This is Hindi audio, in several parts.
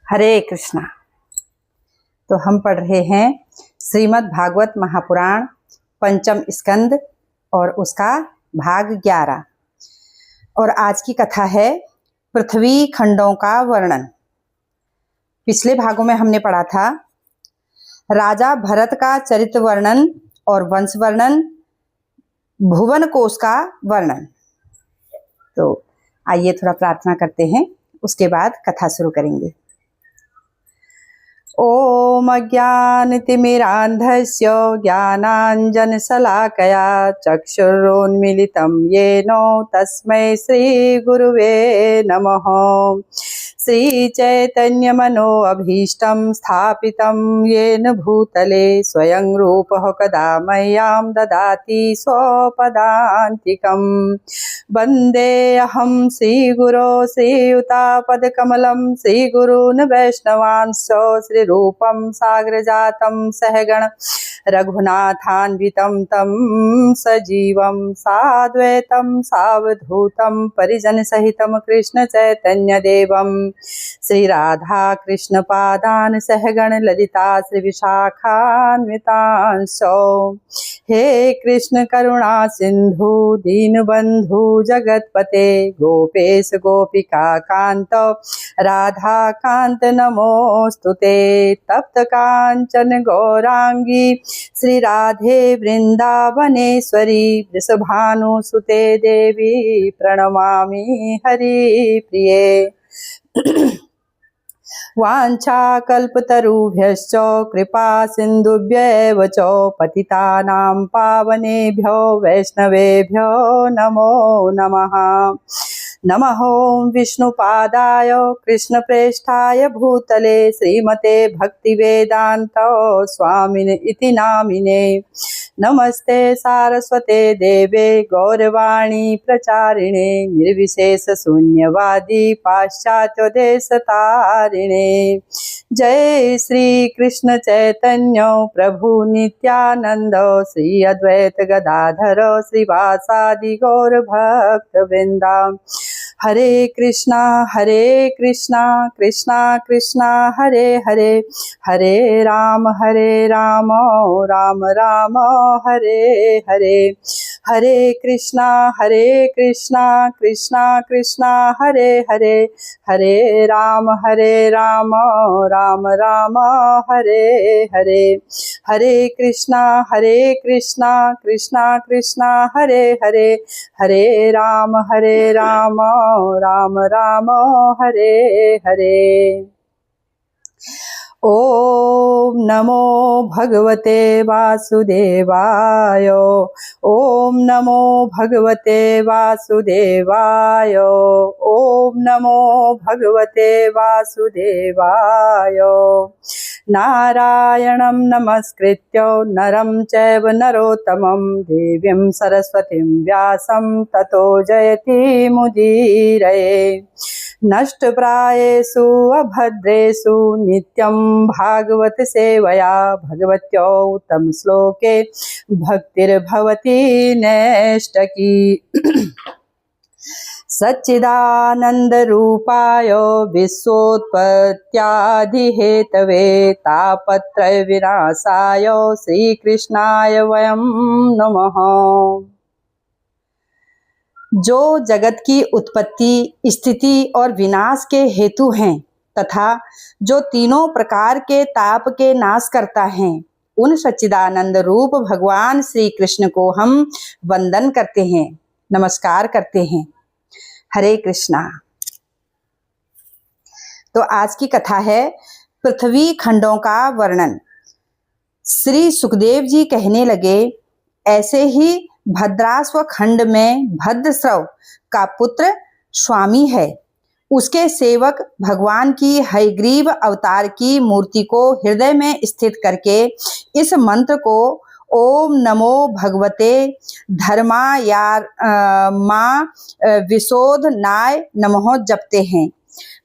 हरे कृष्णा। तो हम पढ़ रहे हैं श्रीमद् भागवत महापुराण पंचम स्कंद और उसका भाग 11। और आज की कथा है पृथ्वी खंडों का वर्णन। पिछले भागों में हमने पढ़ा था राजा भरत का चरित्र वर्णन और वंश वर्णन, भुवन कोश का वर्णन। तो आइए थोड़ा प्रार्थना करते हैं, उसके बाद कथा शुरू करेंगे। ओम अज्ञानतिमिरान्धस्य ज्ञानाञ्जनशलाकया चक्षुरुन्मीलितं येन तस्मै श्रीगुरुवे नमः। श्रीचैतन्यमनोऽभीष्टं स्थापितं येन भूतले स्वयं रूपः कदा मह्यं ददाति स्वपदान्तिकं। वन्देऽहं श्रीगुरो श्रीयुतापदकमलं श्रीगुरून् वैष्णवांश्च श्रीरूपं साग्रजातं सहगण रघुनाथान्वितं तं सजीवं साद्वैतं सावधूतं परिजनसहितं कृष्णचैतन्यदेवं श्रीराधा कृष्णपादान् सहगण ललिता श्रीविशाखान्वितांश्च। हे कृष्ण करुणा सिंधु दीनबंधु जगतपते गोपेश गोपिका कांत राधा कांत नमोस्तुते। तप्त कांचन गौरांगी श्री राधे वृंदावनेश्वरी वृषभानुसुते देवी प्रणमामि हरिप्रिये। वाञ्छाकल्पतरुभ्यश्च कृपा सिन्धुभ्यैव च पतितानां पावनेभ्यो वैष्णवेभ्यो नमो नमः। नमः ओं विष्णुपादाय कृष्णप्रेष्ठाय भूतले श्रीमते भक्तिवेदान्त स्वामिने इति नामिने। नमस्ते सारस्वते देवे गौरवाणी प्रचारिणे निर्विशेषशून्यवादी पाश्चात्यदेशतारिणे। जय श्री कृष्ण चैतन्य प्रभु नित्यानंद श्री अद्वैत गदाधर श्रीवासादि गौर भक्त वृंदा। हरे कृष्णा कृष्णा कृष्णा हरे हरे, हरे राम राम राम हरे हरे। हरे कृष्णा कृष्णा कृष्णा हरे हरे, हरे राम राम राम हरे हरे। हरे कृष्णा कृष्णा कृष्णा हरे हरे, हरे राम राम राम हरे हरे। ओम नमो भगवते वासुदेवाय, ओम नमो भगवते वासुदेवाय, ओम नमो भगवते वासुदेवाय। नारायणं नमस्कृत्य नरं चैव नरोत्तमं देवीं सरस्वतीं व्यासं ततो जयति मुदीरये। नष्टप्रायेषु अभद्रेषु नित्यं भागवत सेवया भगवत्यो उत्तम श्लोके भक्तिर्भवति नैष्टकी। सच्चिदानंद रूपाय विश्वोत्पत्त्यादिहेतवे तापत्रय विनाशाय श्रीकृष्णाय वयं नमः। जो जगत की उत्पत्ति, स्थिति और विनाश के हेतु हैं तथा जो तीनों प्रकार के ताप के नाश करता है, उन सच्चिदानंद रूप भगवान श्री कृष्ण को हम वंदन करते हैं, नमस्कार करते हैं। हरे कृष्णा। तो आज की कथा है पृथ्वी खंडों का वर्णन। श्री सुखदेव जी कहने लगे, ऐसे ही भद्रास्व खंड में भद्रस्रव का पुत्र स्वामी है। उसके सेवक भगवान की हयग्रीव अवतार की मूर्ति को हृदय में स्थित करके इस मंत्र को ओम नमो भगवते धर्मायामा विशोधनाय नमः जपते हैं।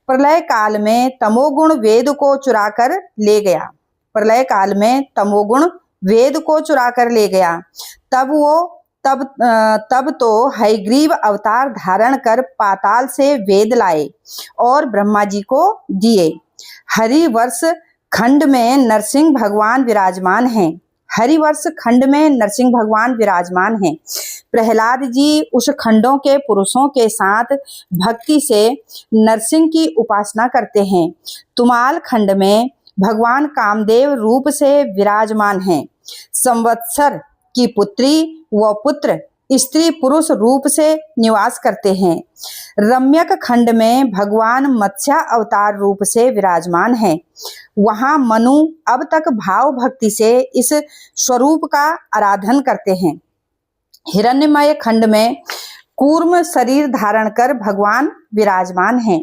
प्रलय काल में तमोगुण वेद को चुरा कर ले गया। प्रलय काल में तमोगुण वेद को चुरा कर ले गया। तब तो हयग्रीव अवतार धारण कर पाताल से वेद लाए और ब्रह्मा जी को दिए। हरिवर्ष खंड में नरसिंह भगवान विराजमान हैं। हरिवर्ष खंड में नरसिंह भगवान विराजमान हैं। प्रहलाद जी उस खंडों के पुरुषों के साथ भक्ति से नरसिंह की उपासना करते हैं। तुमाल खंड में भगवान कामदेव रूप से विराजमान हैं। संवत्सर की पुत्री व पुत्र स्त्री पुरुष रूप से निवास करते हैं। रम्यक खंड में भगवान मत्स्य अवतार रूप से विराजमान हैं। वहाँ मनु अब तक भाव भक्ति से इस स्वरूप का आराधन करते हैं। हिरण्यमय खंड में कूर्म शरीर धारण कर भगवान विराजमान हैं।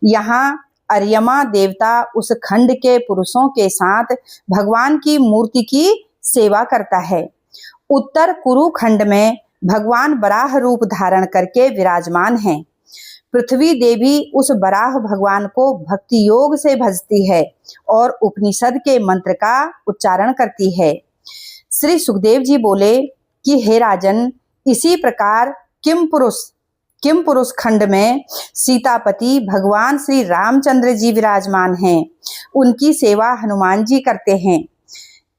यहाँ अर्यमा देवता उस खंड के पुरुषों के साथ भगवान की मूर्ति की सेवा करता है। उत्तर कुरु खंड में भगवान बराह रूप धारण करके विराजमान हैं। पृथ्वी देवी उस बराह भगवान को भक्ति योग से भजती है और उपनिषद के मंत्र का उच्चारण करती है। श्री सुखदेव जी बोले कि हे राजन, इसी प्रकार किम पुरुष खंड में सीतापति भगवान श्री रामचंद्र जी विराजमान हैं। उनकी सेवा हनुमान जी करते हैं।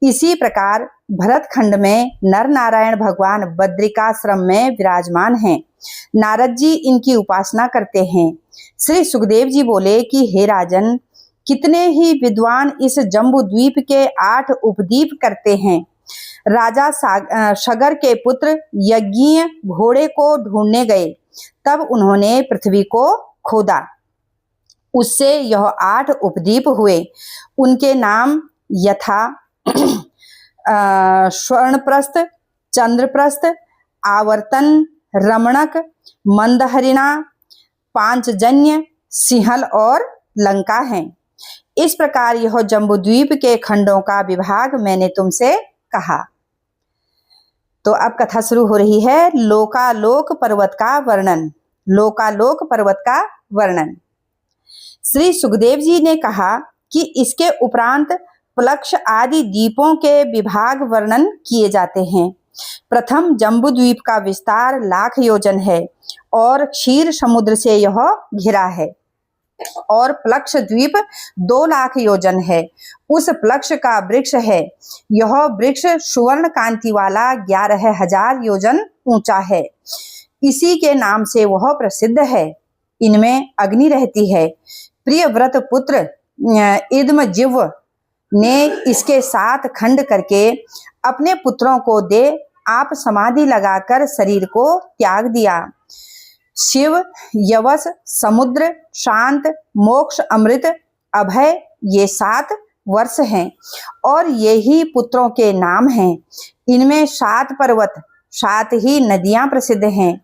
इसी प्रकार भरत खंड में नर नारायण भगवान बद्रिकाश्रम में विराजमान हैं। नारद जी इनकी उपासना करते हैं। श्री सुखदेव जी बोले कि हे राजन, कितने ही विद्वान इस जम्बू द्वीप के 8 उपद्वीप करते हैं। राजा सगर के पुत्र यज्ञ घोड़े को ढूंढने गए, तब उन्होंने पृथ्वी को खोदा। उससे यह 8 उपद्वीप हुए। उनके नाम यथा स्वर्णप्रस्थ, चंद्रप्रस्थ, आवर्तन, रमणक, मंदहरिणा, पांचजन्य, सिंहल और लंका हैं। इस प्रकार यह जम्बूद्वीप के खंडों का विभाग मैंने तुमसे कहा। तो अब कथा शुरू हो रही है। लोकालोक पर्वत का वर्णन। लोकालोक पर्वत का वर्णन। श्री सुखदेव जी ने कहा कि इसके उपरांत प्लक्ष आदि द्वीपों के विभाग वर्णन किए जाते हैं। प्रथम जम्बूद्वीप का विस्तार 1,00,000 योजन है और क्षीर समुद्र से यह घिरा है। और प्लक्ष द्वीप 2,00,000 योजन है। उस प्लक्ष का वृक्ष है। यह वृक्ष सुवर्ण कांति वाला 11,000 योजन ऊंचा है। इसी के नाम से वह प्रसिद्ध है। इनमें अग्नि रहती है। प्रियव्रत पुत्र इदमजिह्व ने इसके 7 खंड करके अपने पुत्रों को दे आप समाधि लगाकर शरीर को त्याग दिया। शिव, यवस, समुद्र, शांत, मोक्ष, अमृत, अभय, ये 7 वर्ष हैं और ये ही पुत्रों के नाम हैं। इनमें 7 पर्वत, 7 ही नदियां प्रसिद्ध हैं।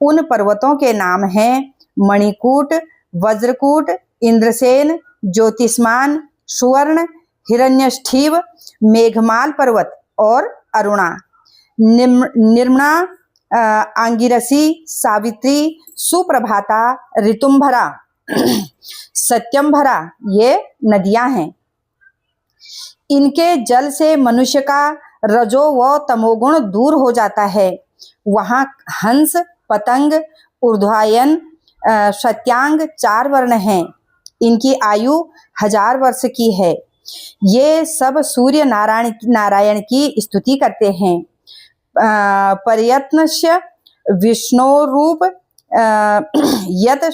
उन पर्वतों के नाम हैं मणिकूट, वज्रकूट, इंद्रसेन, ज्योतिष्मान, सुवर्ण, हिरण्यष्ठीव, मेघमाल पर्वत और अरुणा, निर्मणा, आंगिरसी, सावित्री, सुप्रभाता, ऋतुंभरा, सत्यंभरा, ये नदियां हैं। इनके जल से मनुष्य का रजो व तमोगुण दूर हो जाता है। वहाँ हंस, पतंग, ऊर्ध्वायन, सत्यांग 4 वर्ण हैं। इनकी आयु 1000 वर्ष की है। ये सब सूर्य नारायण की स्तुति करते हैं। प्रयत्नस्य विष्णोरूप यत्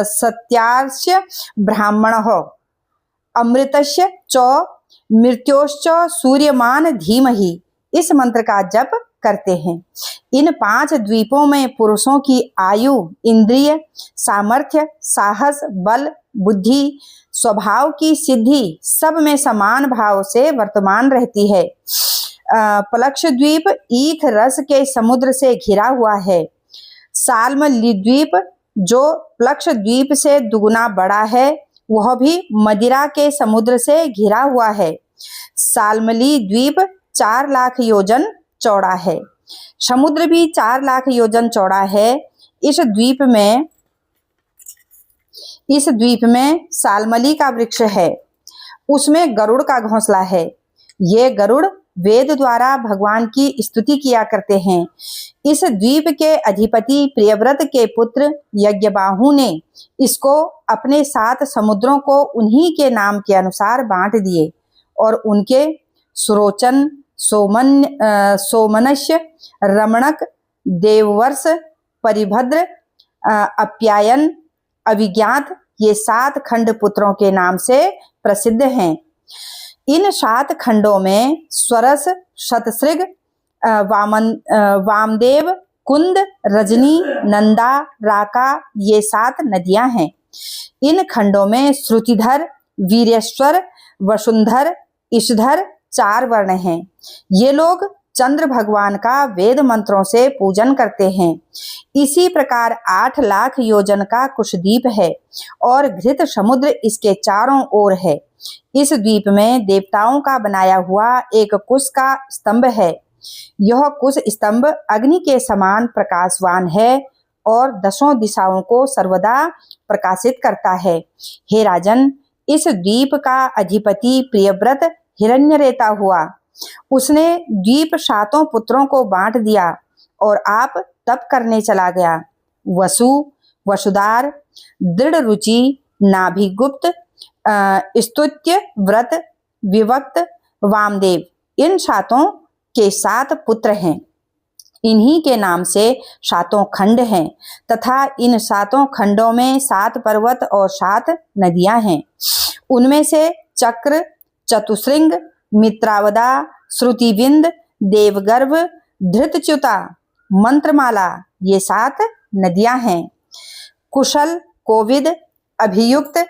सत्यास्य ब्राह्मणः अमृतस्य च मृत्योश्च सूर्यमान धीमहि, इस मंत्र का जप करते हैं। इन 5 द्वीपों में पुरुषों की आयु, इंद्रिय, सामर्थ्य, साहस, बल, बुद्धि, स्वभाव की सिद्धि सब में समान भाव से वर्तमान रहती है। प्लक्ष द्वीप ईख रस के समुद्र से घिरा हुआ है। साल्मली द्वीप जो प्लक्ष द्वीप से दुगुना बड़ा है, वह भी मदिरा के समुद्र से घिरा हुआ है। साल्मली द्वीप 4,00,000 योजन चौड़ा है। समुद्र भी 4,00,000 योजन चौड़ा है। इस द्वीप में सालमली का वृक्ष है। उसमें गरुड़ का घोंसला है। ये गरुड़ वेद द्वारा भगवान की स्तुति किया करते हैं। इस द्वीप के अधिपति प्रियव्रत के पुत्र यज्ञबाहु ने इसको अपने 7 समुद्रों को उन्हीं के नाम के अनुसार बांट दिए और उनके सुरोचन, सोमनस्य, रमणक, देववर्ष, परिभद्र, अप्यायन, अभिज्ञात ये 7 खंड पुत्रों के नाम से प्रसिद्ध हैं। इन 7 खंडों में स्वरस, शतसृग, वामदेव, कुंद, रजनी, नंदा, राका ये 7 नदियां हैं। इन खंडों में श्रुतिधर, वीरेश्वर, वसुंधर, ईशधर 4 वर्ण हैं। ये लोग चंद्र भगवान का वेद मंत्रों से पूजन करते हैं। इसी प्रकार 8 लाख योजन का कुशद्वीप है और घृत समुद्र इसके चारों ओर है। इस द्वीप में देवताओं का बनाया हुआ एक कुश का स्तंभ है। यह कुश स्तंभ अग्नि के समान प्रकाशवान है और 10 दिशाओं को सर्वदा प्रकाशित करता है। हे राजन, इस द्वीप का अधिपति प्रियव्रत हिरण्यरेता हुआ। उसने द्वीप 7 पुत्रों को बांट दिया और आप तप करने चला गया। वसु, वसुदार, दृढ़ रुचि, नाभिगुप्त, स्तुत्य, व्रत, विवक्त, वामदेव इन 7 के 7 पुत्र हैं। इन्हीं के नाम से 7 खंड हैं तथा इन 7 खंडों में 7 पर्वत और 7 नदियां हैं। उनमें से चक्र, चतुश्रृंग, मित्रावदा, श्रुतिबिंद, देवगर्भ, धृतच्युता, मंत्रमाला ये 7 नदियां हैं। कुशल, कोविद, अभियुक्त,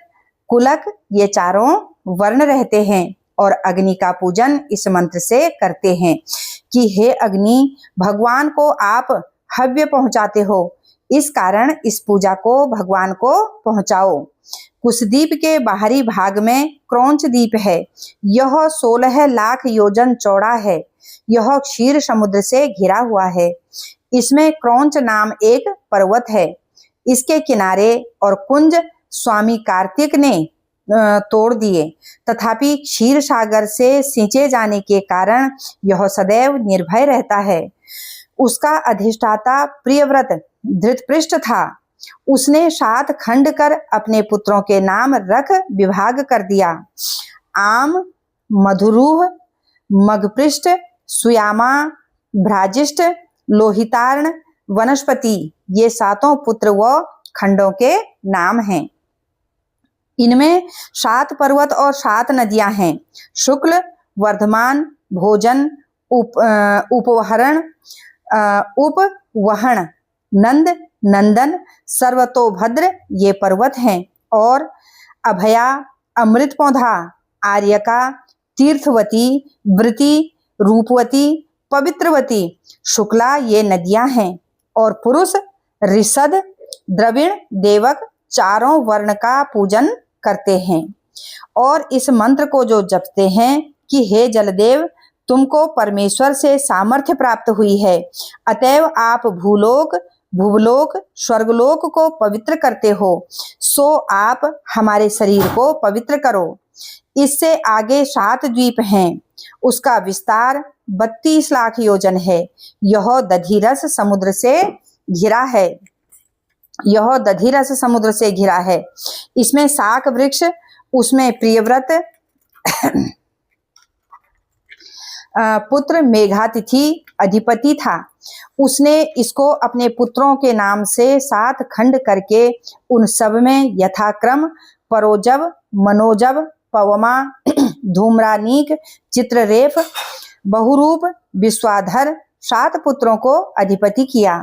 कुलक ये चारों वर्ण रहते हैं और अग्नि का पूजन इस मंत्र से करते हैं कि हे अग्नि, भगवान को आप हव्य पहुंचाते हो, इस कारण इस पूजा को भगवान को पहुंचाओ। कुशद्वीप के बाहरी भाग में क्रौंच द्वीप है। यह 16 लाख योजन चौड़ा है। यह क्षीर समुद्र से घिरा हुआ है। इसमें क्रौंच नाम एक पर्वत है। इसके किनारे और कुंज स्वामी कार्तिक ने तोड़ दिए, तथापि क्षीर सागर से सिंचे जाने के कारण यह सदैव निर्भय रहता है। उसका अधिष्ठाता प्रियव्रत धृतपृष्ठ था। उसने 7 खंड कर अपने पुत्रों के नाम रख विभाग कर दिया। आम, मधुरूह, मगपृष्ठ, सुयामा, भ्राजिष्ठ, लोहितार्ण, वनस्पति ये 7 पुत्र व खंडों के नाम हैं। इनमें 7 पर्वत और 7 नदियां हैं। शुक्ल, वर्धमान, भोजन, उपवहरण, उपवहन, नंद, नंदन, सर्वतोभद्र ये पर्वत हैं और अभया, अमृत पौधा, आर्यका, तीर्थवती, वृति, रूपवती, पवित्रवती, शुक्ला ये नदियां हैं और पुरुष ऋषद, द्रविण, देवक चारों वर्ण का पूजन करते हैं और इस मंत्र को जो जपते हैं कि हे जलदेव, तुमको परमेश्वर से सामर्थ्य प्राप्त हुई है, अतएव आप भूलोक, भुवलोक, स्वर्गलोक को पवित्र करते हो, सो आप हमारे शरीर को पवित्र करो। इससे आगे 7 द्वीप हैं। उसका विस्तार 32 लाख योजन है। यह दधिरस समुद्र से घिरा है। यह दधिरस समुद्र से घिरा है। इसमें शाक वृक्ष, उसमें प्रियव्रत पुत्र मेघातिथि अधिपति था। उसने इसको अपने पुत्रों के नाम से 7 खंड करके उन सब में यथाक्रम परोजव, मनोजव, पवमा, धूम्रानीक, चित्ररेफ, बहुरूप, विश्वाधर 7 पुत्रों को अधिपति किया।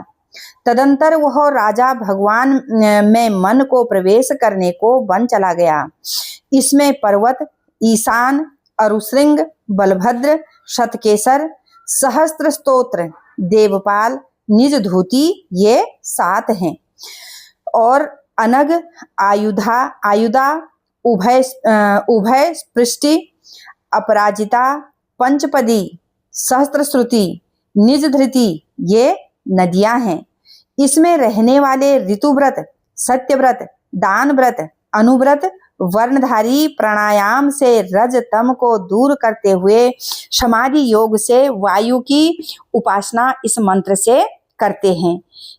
तदंतर वह राजा भगवान में मन को प्रवेश करने को वन चला गया। इसमें पर्वत ईशान, अरुश्रृंग, बलभद्र, शतकेसर, सहस्त्र स्तोत्र, देवपाल, निज धूति ये 7 हैं और अनग, आयुधा, उभय पृष्टि, अपराजिता, पंचपदी, सहस्त्रश्रुति, निज धृति ये नदियां हैं। इसमें रहने वाले ऋतुव्रत, सत्यव्रत, दानव्रत, अनुव्रत, वर्णधारी प्राणायाम से रज तम को दूर करते हुए समाधि योग से वायु की उपासना इस मंत्र से करते हैं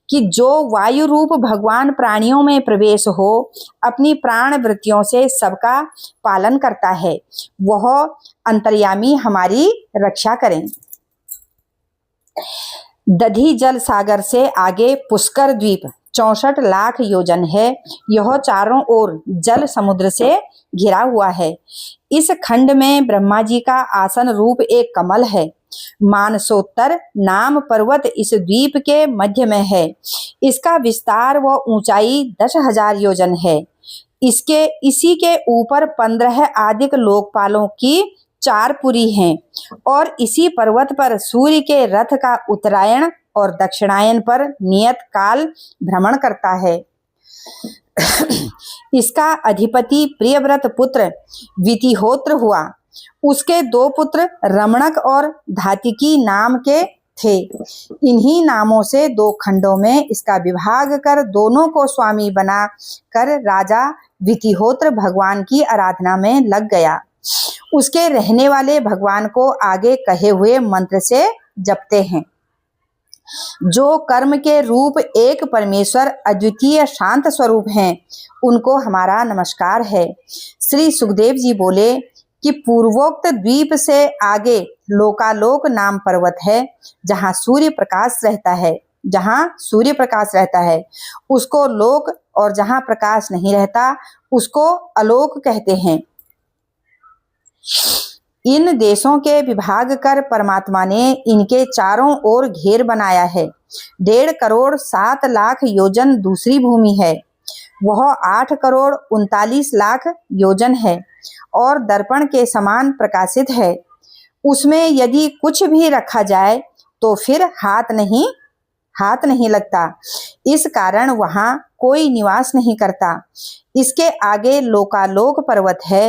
कि जो वायु रूप भगवान प्राणियों में प्रवेश हो, अपनी प्राण वृत्तियों से सबका पालन करता है, वह अंतर्यामी हमारी रक्षा करें। दधी जल सागर से आगे पुष्कर द्वीप 64 लाख योजन है। यह चारों ओर जल समुद्र से घिरा हुआ है। इस खंड में ब्रह्मा जी का आसन रूप एक कमल है। मानसोत्तर नाम पर्वत इस द्वीप के मध्य में है। इसका विस्तार व ऊंचाई 10,000 योजन है। इसी के ऊपर 15 आदिक लोकपालों की 4 पुरी हैं और इसी पर्वत पर सूर्य के रथ का उत्तरायण और दक्षिणायन पर नियत काल भ्रमण करता है। इसका अधिपति प्रियव्रत पुत्र वितिहोत्र हुआ। उसके 2 पुत्र रमणक और धातिकी नाम के थे। इन्हीं नामों से 2 खंडों में इसका विभाग कर दोनों को स्वामी बना कर राजा वितिहोत्र भगवान की आराधना में लग गया। उसके रहने वाले भगवान को आगे कहे हुए मंत्र से जपते हैं। जो कर्म के रूप एक परमेश्वर अद्वितीय शांत स्वरूप हैं, उनको हमारा नमस्कार है। श्री सुखदेव जी बोले कि पूर्वोक्त द्वीप से आगे लोकालोक नाम पर्वत है, जहाँ सूर्य प्रकाश रहता है उसको लोक, और जहाँ प्रकाश नहीं रहता उसको अलोक कहते हैं। इन देशों के विभाग कर परमात्मा ने इनके चारों ओर घेर बनाया है। 1.5 करोड़ 7 लाख योजन दूसरी भूमि है। वह 8 करोड़ 39 लाख योजन है और दर्पण के समान प्रकाशित है। उसमें यदि कुछ भी रखा जाए तो फिर हाथ नहीं लगता। इस कारण वहाँ कोई निवास नहीं करता। इसके आगे लोकालोक पर्वत है।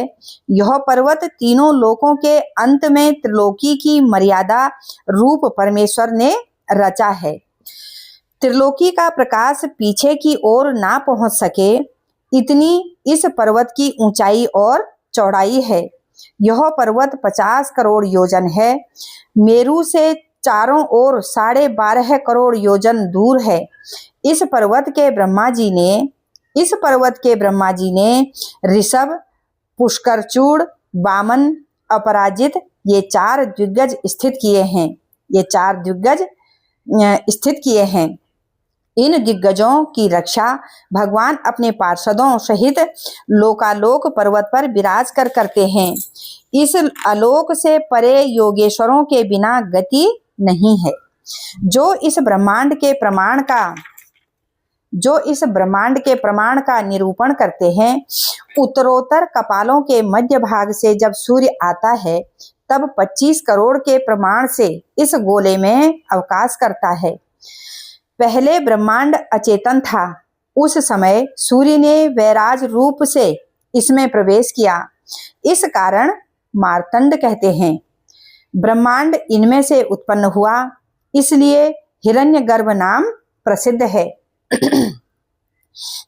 यह पर्वत तीनों लोकों के अंत में त्रिलोकी की मर्यादा रूप परमेश्वर ने रचा है। त्रिलोकी का प्रकाश पीछे की ओर ना पहुंच सके, इतनी इस पर्वत की ऊंचाई और चौड़ाई है। यह पर्वत 50 करोड़ योजन है। मेरू से चारों ओर 12.5 करोड़ योजन दूर है। इस पर्वत के ब्रह्मा जी ने ऋषभ, पुष्करचूड़, वामन, अपराजित ये 4 दिग्गज स्थित किए हैं। इन दिग्गजों की रक्षा भगवान अपने पार्षदों सहित लोकालोक पर्वत पर विराज कर करते हैं। इस आलोक से परे योगेश्वरों के बिना गति नहीं है। जो इस ब्रह्मांड के प्रमाण का निरूपण करते हैं। उत्तरोत्तर कपालों के मध्य भाग से जब सूर्य आता है, तब 25 करोड़ के प्रमाण से इस गोले में अवकाश करता है। पहले ब्रह्मांड अचेतन था। उस समय सूर्य ने वैराज रूप से इसमें प्रवेश किया। इस कारण मार्तंड कहते हैं। ब्रह्मांड इनमें से उत्पन्न हुआ, इसलिए हिरण्यगर्भ नाम प्रसिद्ध है।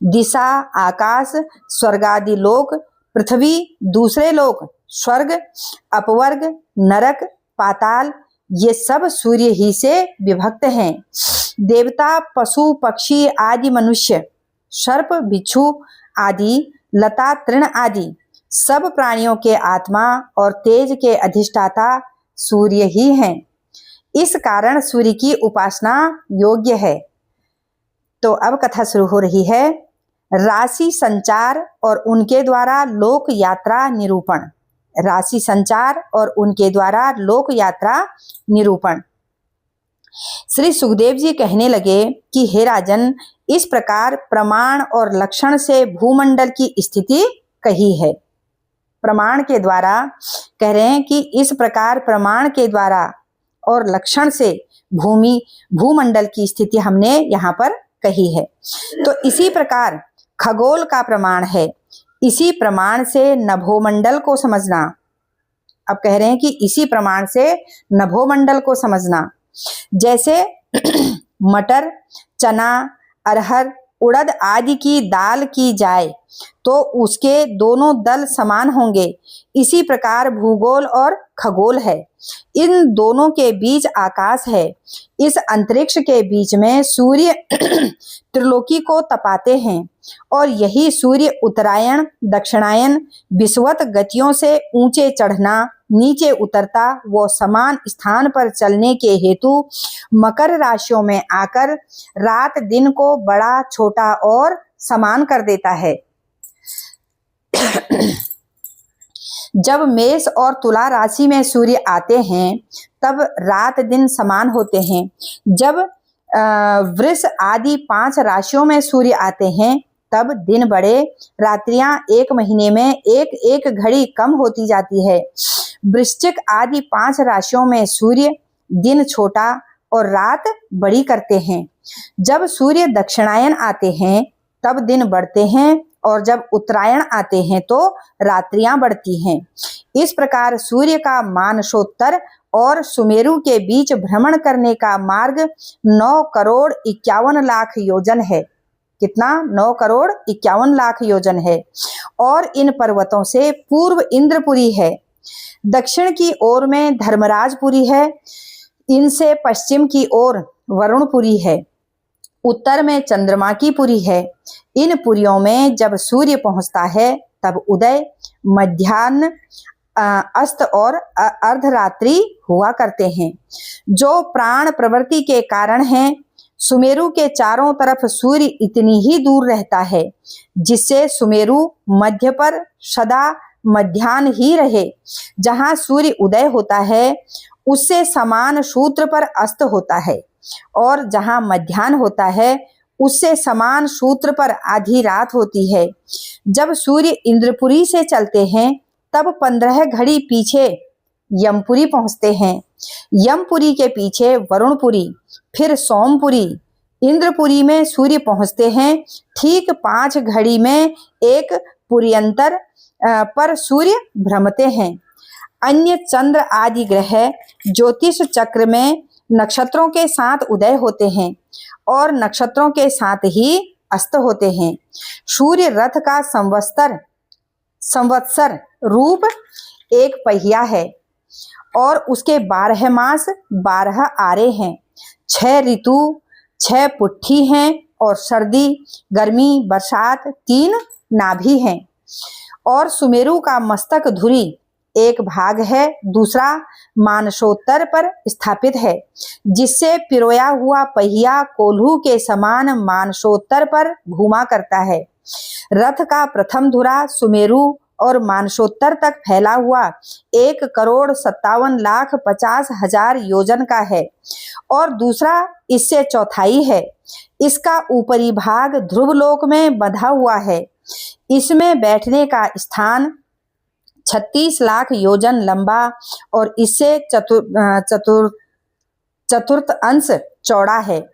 दिशा, आकाश, स्वर्गादि लोक, पृथ्वी, दूसरे लोक, स्वर्ग, अपवर्ग, नरक, पाताल, ये सब सूर्य ही से विभक्त हैं। देवता, पशु, पक्षी आदि, मनुष्य, सर्प, बिच्छू आदि, लता, तृण आदि सब प्राणियों के आत्मा और तेज के अधिष्ठाता सूर्य ही हैं। इस कारण सूर्य की उपासना योग्य है। तो अब कथा शुरू हो रही है। राशि संचार और उनके द्वारा लोक यात्रा निरूपण। राशि संचार और उनके द्वारा लोक यात्रा निरूपण। श्री सुखदेव जी कहने लगे कि हे राजन, इस प्रकार प्रमाण और लक्षण से भूमंडल की स्थिति कही है। प्रमाण के द्वारा कह रहे हैं कि इस प्रकार प्रमाण के द्वारा और लक्षण से भूमंडल की स्थिति हमने यहाँ पर कही है। तो इसी प्रकार खगोल का प्रमाण है। इसी प्रमाण से नभोमंडल को समझना। अब कह रहे हैं कि इसी प्रमाण से नभोमंडल को समझना। जैसे मटर, चना, अरहर, उड़द आदि की दाल की जाए तो उसके दोनों दल समान होंगे। इसी प्रकार भूगोल और खगोल है, इन दोनों के बीच आकाश है। इस अंतरिक्ष के बीच में सूर्य त्रिलोकी को तपाते हैं और यही सूर्य उत्तरायण दक्षिणायन विषुवत गतियों से ऊंचे चढ़ना नीचे उतरता व समान स्थान पर चलने के हेतु मकर राशियों में आकर रात दिन को बड़ा छोटा और समान कर देता है। जब मेष और तुला राशि में सूर्य आते हैं तब रात दिन समान होते हैं। जब वृष आदि 5 राशियों में सूर्य आते हैं तब दिन बड़े, रात्रियां एक महीने में एक एक घड़ी कम होती जाती है। वृश्चिक आदि 5 राशियों में सूर्य दिन छोटा और रात बड़ी करते हैं। जब सूर्य दक्षिणायन आते हैं तब दिन बढ़ते हैं और जब उत्तरायण आते हैं तो रात्रियां बढ़ती हैं। इस प्रकार सूर्य का मानसोत्तर और सुमेरु के बीच भ्रमण करने का मार्ग 9 करोड़ 51 लाख योजन है। कितना? 9 करोड़ 51 लाख योजन है। और इन पर्वतों से पूर्व इंद्रपुरी है, दक्षिण की ओर में धर्मराजपुरी है, इनसे पश्चिम की ओर वरुणपुरी है, उत्तर में चंद्रमा की पुरी है। इन पुरियों में जब सूर्य पहुंचता है तब उदय, मध्याह्न, अस्त और अर्धरात्रि हुआ करते हैं, जो प्राण प्रवृत्ति के कारण हैं। सुमेरु के चारों तरफ सूर्य इतनी ही दूर रहता है जिससे सुमेरु मध्य पर सदा मध्याह्न ही रहे। जहां सूर्य उदय होता है उससे समान सूत्र पर अस्त होता है और जहां मध्याह्न होता है उससे समान सूत्र पर आधी रात होती है। जब सूर्य इंद्रपुरी से चलते हैं तब 15 घड़ी पीछे यमपुरी पहुंचते हैं। यमपुरी के पीछे वरुणपुरी, फिर सोमपुरी। इंद्रपुरी में सूर्य पहुंचते हैं ठीक 5 घड़ी में एक पुर्यंतर पर सूर्य भ्रमते हैं। अन्य चंद्र आदि ग्रह ज्योतिष चक्र में नक्षत्रों के साथ उदय होते हैं और नक्षत्रों के साथ ही अस्त होते हैं। सूर्य रथ का संवत्सर रूप एक पहिया है और उसके 12 मास 12 आरे हैं। 6 ऋतु 6 पुट्ठी हैं और सर्दी गर्मी बरसात 3 नाभि हैं। और सुमेरु का मस्तक धुरी एक भाग है, दूसरा मानसोत्तर पर स्थापित है, जिससे पिरोया हुआ पहिया कोल्हू के समान मानसोत्तर पर घूमा करता है। रथ का प्रथम धुरा सुमेरु और मानसोत्तर तक फैला हुआ 1,57,50,000 योजन का है और दूसरा इससे चौथाई है। इसका ऊपरी भाग ध्रुवलोक में बंधा हुआ है। इसमें बैठने का स्थान 36 लाख योजन लंबा और इससे चतुर्थ अंश चौड़ा है।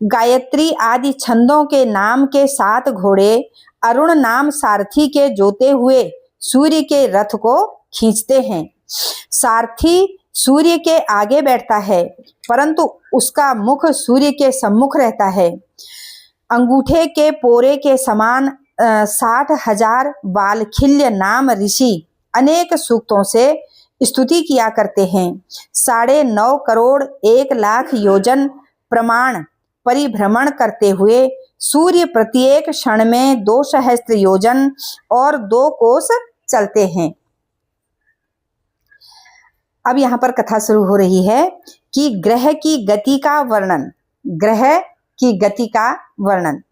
गायत्री आदि छंदों के नाम के 7 घोड़े अरुण नाम सारथी के जोते हुए सूर्य के रथ को खींचते हैं। सारथी सूर्य के आगे बैठता है परंतु उसका मुख सूर्य के सम्मुख रहता है। अंगूठे के पोरे के समान 60,000 बालखिल्य नाम ऋषि अनेक सूक्तों से स्तुति किया करते हैं। 9.5 करोड़ 1 लाख योजन प्रमाण परिभ्रमण करते हुए सूर्य प्रत्येक क्षण में 2 सहस्त्र योजन और 2 कोस चलते हैं। अब यहाँ पर कथा शुरू हो रही है कि ग्रह की गति का वर्णन। ग्रह की गति का वर्णन।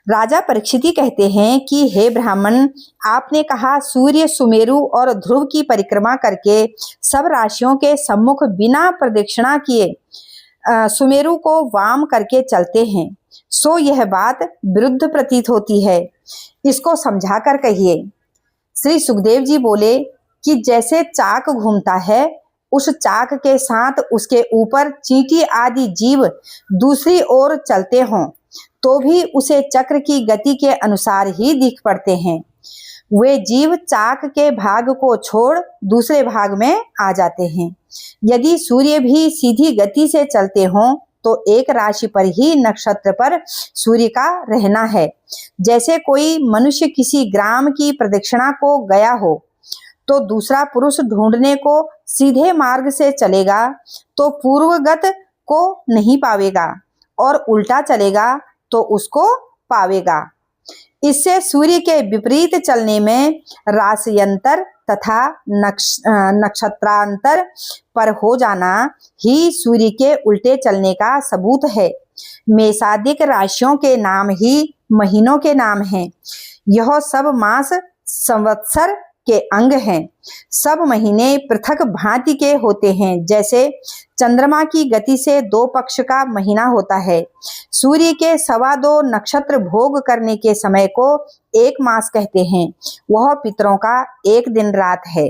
राजा परीक्षिति कहते हैं कि हे ब्राह्मण, आपने कहा सूर्य सुमेरु और ध्रुव की परिक्रमा करके सब राशियों के सम्मुख बिना प्रदक्षिणा किए सुमेरु को वाम करके चलते हैं, सो यह बात विरुद्ध प्रतीत होती है। इसको समझा कर कहिए। श्री सुखदेव जी बोले कि जैसे चाक घूमता है, उस चाक के साथ उसके ऊपर चींटी आदि जीव दूसरी ओर चलते हों तो भी उसे चक्र की गति के अनुसार ही दिख पड़ते हैं। वे जीव चाक के भाग को छोड़ दूसरे भाग में आ जाते हैं। यदि सूर्य भी सीधी गति से चलते हों तो एक राशि पर ही नक्षत्र पर सूर्य का रहना है। जैसे कोई मनुष्य किसी ग्राम की प्रदक्षिणा को गया हो तो दूसरा पुरुष ढूंढने को सीधे मार्ग से चलेगा तो पूर्वगत को नहीं पावेगा और उल्टा चलेगा तो उसको पावेगा। इससे सूर्य के विपरीत चलने में राशियंतर तथा नक्षत्रांतर पर हो जाना ही सूर्य के उल्टे चलने का सबूत है। मेषादिक राशियों के नाम ही महीनों के नाम हैं। यह सब मास संवत्सर के अंग हैं। सब महीने पृथक भांति के होते हैं। जैसे चंद्रमा की गति से 2 पक्ष का महीना होता है। सूर्य के 2.25 नक्षत्र भोग करने के समय को 1 मास कहते हैं। वह पितरों का 1 दिन रात है।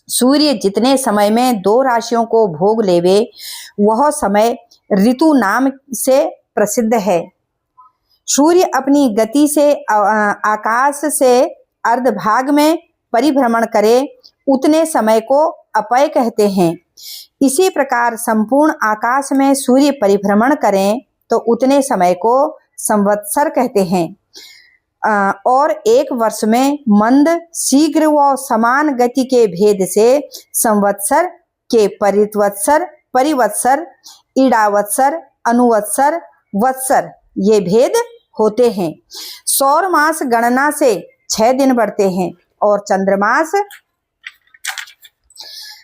सूर्य जितने समय में 2 राशियों को भोग लेवे वह समय ऋतु नाम से प्रसिद्ध है। सूर्य अपनी गति से आकाश से अर्धभाग में परिभ्रमण करे उतने समय को अपय कहते हैं। इसी प्रकार संपूर्ण आकाश में सूर्य परिभ्रमण करें तो उतने समय को संवत्सर कहते हैं। और 1 वर्ष में मंद, शीघ्र व समान गति के भेद से संवत्सर के परिवत्सर, ईडावत्सर, अनुवत्सर, वत्सर ये भेद होते हैं। सौर मास गणना से 6 दिन बढ़ते हैं और चंद्रमास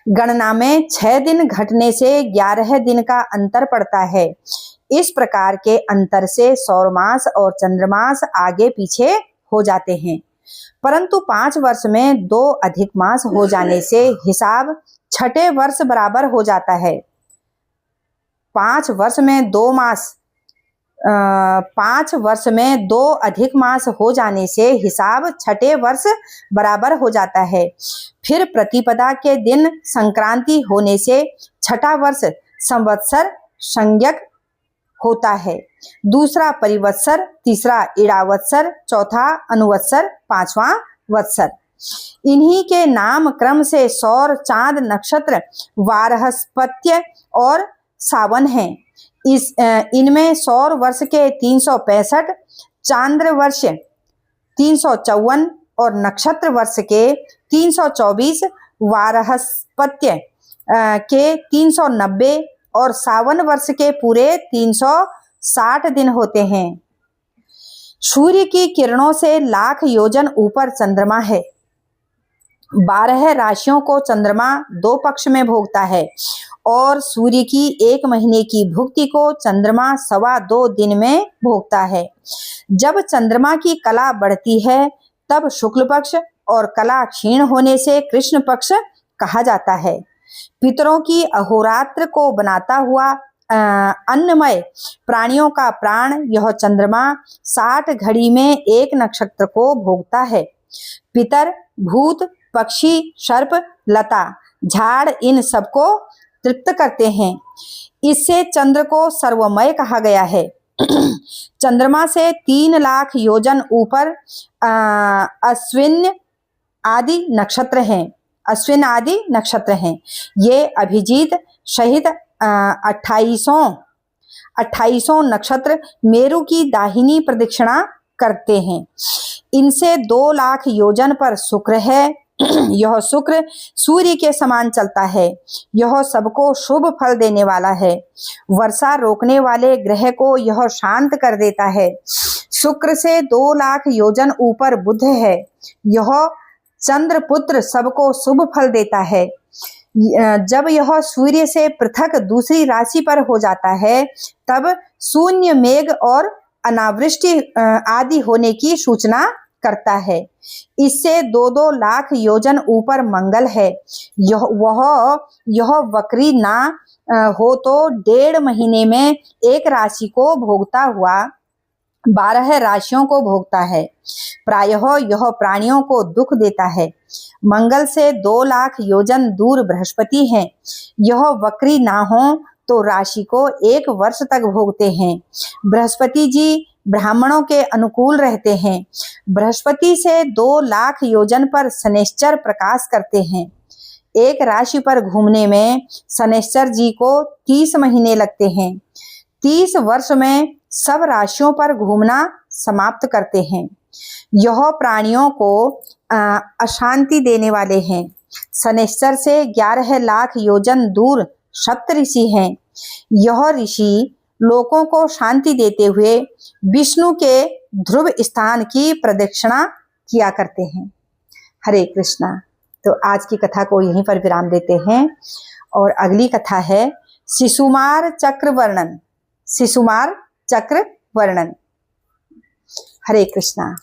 गणना में 6 दिन घटने से 11 दिन का अंतर पड़ता है। इस प्रकार के अंतर से सौर मास और चंद्रमास आगे पीछे हो जाते हैं। परंतु 5 वर्ष में 2 अधिक मास हो जाने से हिसाब 6ठे वर्ष बराबर हो जाता है। 5 वर्ष में 2 मास 5 वर्ष में 2 अधिक मास हो जाने से हिसाब 6ठे वर्ष बराबर हो जाता है। फिर प्रतिपदा के दिन संक्रांति होने से 6ठा वर्ष संवत्सर संज्ञक होता है। दूसरा परिवत्सर, तीसरा ईड़ावत्सर, चौथा अनुवत्सर, 5वां वत्सर। इन्हीं के नाम क्रम से सौर, चांद, नक्षत्र, वारहस्पत्य और सावन हैं। इनमें सौर वर्ष के 365, चांद्र वर्ष 354 और नक्षत्र वर्ष के 324, वारहस्पत्य के 390 और सावन वर्ष के पूरे 360 दिन होते हैं। सूर्य की किरणों से लाख योजन ऊपर चंद्रमा है। 12 राशियों को चंद्रमा 2 पक्ष में भोगता है और सूर्य की 1 महीने की भुक्ति को चंद्रमा 2.25 दिन में भोगता है। जब चंद्रमा की कला बढ़ती है तब शुक्ल पक्ष और कला क्षीण होने से कृष्ण पक्ष कहा जाता है। पितरों की अहोरात्र को बनाता हुआ अन्नमय प्राणियों का प्राण यह चंद्रमा 60 घड़ी में 1 नक्षत्र को भोगता है। पितर भूत, पक्षी, सर्प, लता, झाड़ इन सबको तृप्त करते हैं। इससे चंद्र को सर्वमय कहा गया है। चंद्रमा से 3 लाख योजन ऊपर अश्विन आदि नक्षत्र हैं। ये अभिजीत सहित 28 नक्षत्र मेरु की दाहिनी प्रदक्षिणा करते हैं। इनसे 2 लाख योजन पर शुक्र है। यह शुक्र सूर्य के समान चलता है। यह सबको शुभ फल देने वाला है। वर्षा रोकने वाले ग्रह को यह शांत कर देता है। शुक्र से 2 लाख योजन ऊपर बुध है। यह चंद्रपुत्र सबको शुभ फल देता है। जब यह सूर्य से पृथक दूसरी राशि पर हो जाता है तब शून्य मेघ और अनावृष्टि आदि होने की सूचना करता है। इससे 2-2 लाख योजन ऊपर मंगल है। यह वक्री ना हो तो 1.5 महीने में 1 राशि को भोगता हुआ 12 राशियों को भोगता है। प्रायः यह प्राणियों को दुख देता है। मंगल से 2 लाख योजन दूर बृहस्पति हैं। यह वक्री ना हो तो राशि को 1 वर्ष तक भोगते हैं। बृहस्पति जी ब्राह्मणों के अनुकूल रहते हैं। बृहस्पति से 2 लाख योजन पर शनैश्चर प्रकाश करते हैं। 1 राशि पर घूमने में शनैश्चर जी को 30 महीने लगते हैं। 30 वर्ष में सब राशियों पर घूमना समाप्त करते हैं। यह प्राणियों को अशांति देने वाले हैं। शनैश्चर से 11 लाख योजन दूर सप्तऋषि हैं। यह ऋषि लोगों को शांति देते हुए विष्णु के ध्रुव स्थान की प्रदक्षिणा किया करते हैं। हरे कृष्णा। तो आज की कथा को यहीं पर विराम देते हैं और अगली कथा है शिशुमार चक्र वर्णन। शिशुमार चक्र वर्णन। हरे कृष्णा।